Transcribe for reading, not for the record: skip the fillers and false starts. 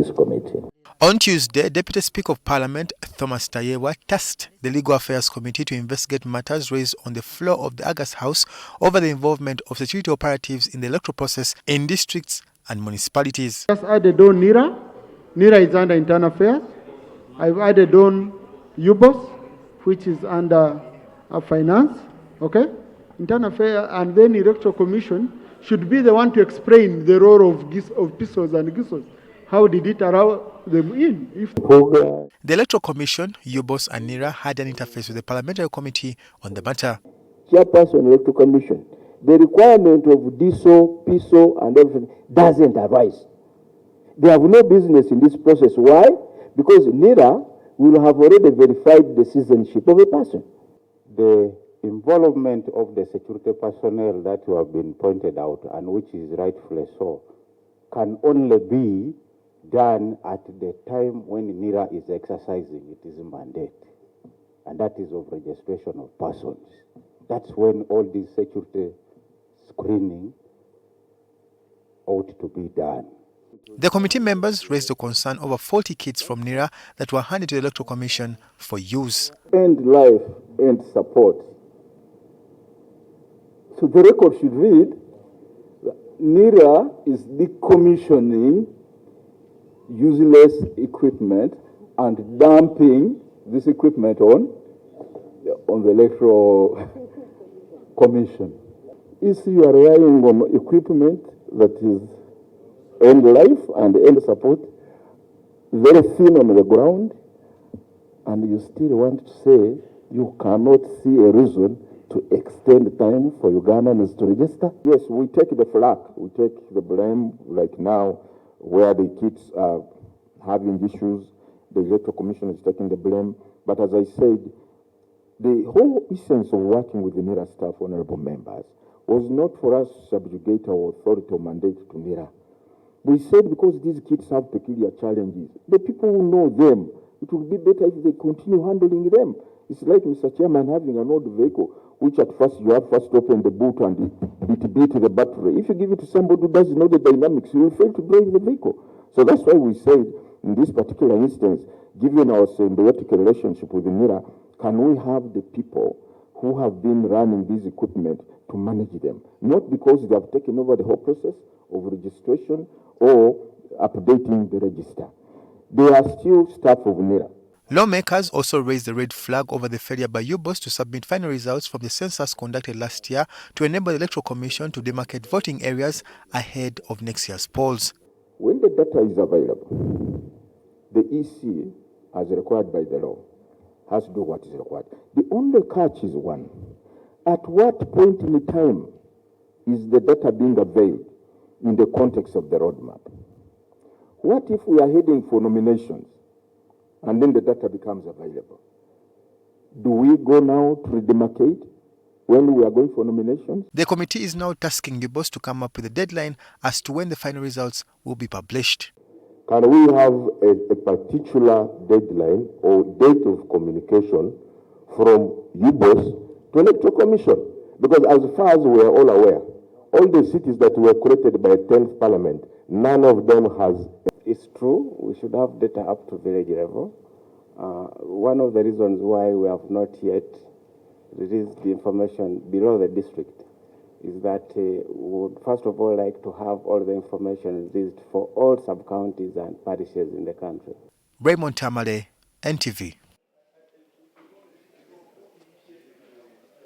this committee. On Tuesday, Deputy Speaker of Parliament Thomas Tayewa tasked the Legal Affairs Committee to investigate matters raised on the floor of the August House over the involvement of security operatives in the electoral process in districts and municipalities. Just added on NIRA. NIRA is under Internal Affairs. I've added on UBOS, which is under Finance. Okay? Internal Affairs, and then Electoral Commission should be the one to explain the role of PISOs and GISOs. How did it allow them in? The Electoral Commission, UBOS and NIRA had an interface with the Parliamentary Committee on the matter. Chairperson Electoral Commission, the requirement of DISO, PISO and everything doesn't arise. They have no business in this process. Why? Because NIRA will have already verified the citizenship of a person. The involvement of the security personnel that you have been pointed out, and which is rightfully so, can only be done at the time when NIRA is exercising its mandate, and that is of registration of persons. That's when all this security screening ought to be done. The committee members raised a concern over 40 kits from NIRA that were handed to the Electoral Commission for use. End life, end support. So the record should read, NIRA is decommissioning useless equipment and dumping this equipment on the Electoral Commission. If you are relying on equipment that is end life and end support, very thin on the ground, and you still want to say you cannot see a reason to extend time for Ugandans to register? Yes, we take the flak, we take the blame, like now, where the kids are having issues, the Electoral Commission is taking the blame. But as I said, the whole essence of working with the NIRA staff, honorable members, was not for us to subjugate our authority or mandate to NIRA. We said because these kids have peculiar challenges, the people who know them, it would be better if they continue handling them. It's like, Mr. Chairman, having an old vehicle, which at first you have first open the boot and beat the battery. If you give it to somebody who doesn't know the dynamics, you will fail to drive the vehicle. So that's why we said, in this particular instance, given our symbiotic relationship with the NIRA, can we have the people who have been running this equipment to manage them? Not because they have taken over the whole process of registration or updating the register. They are still staff of NIRA. Lawmakers also raised the red flag over the failure by UBOS to submit final results from the census conducted last year to enable the Electoral Commission to demarcate voting areas ahead of next year's polls. When the data is available, the EC, as required by the law, has to do what is required. The only catch is one. At what point in time is the data being availed in the context of the roadmap? What if we are heading for nominations and then the data becomes available? Do we go now to redemarcate when we are going for nominations? The committee is now tasking UBOS to come up with a deadline as to when the final results will be published. Can we have a particular deadline or date of communication from UBOS to Electoral Commission? Because as far as we are all aware, all the cities that were created by the 10th Parliament, none of them has. It's true, we should have data up to village level. One of the reasons why we have not yet released the information below the district is that we would first of all like to have all the information released for all sub-counties and parishes in the country. Raymond Tamale, NTV.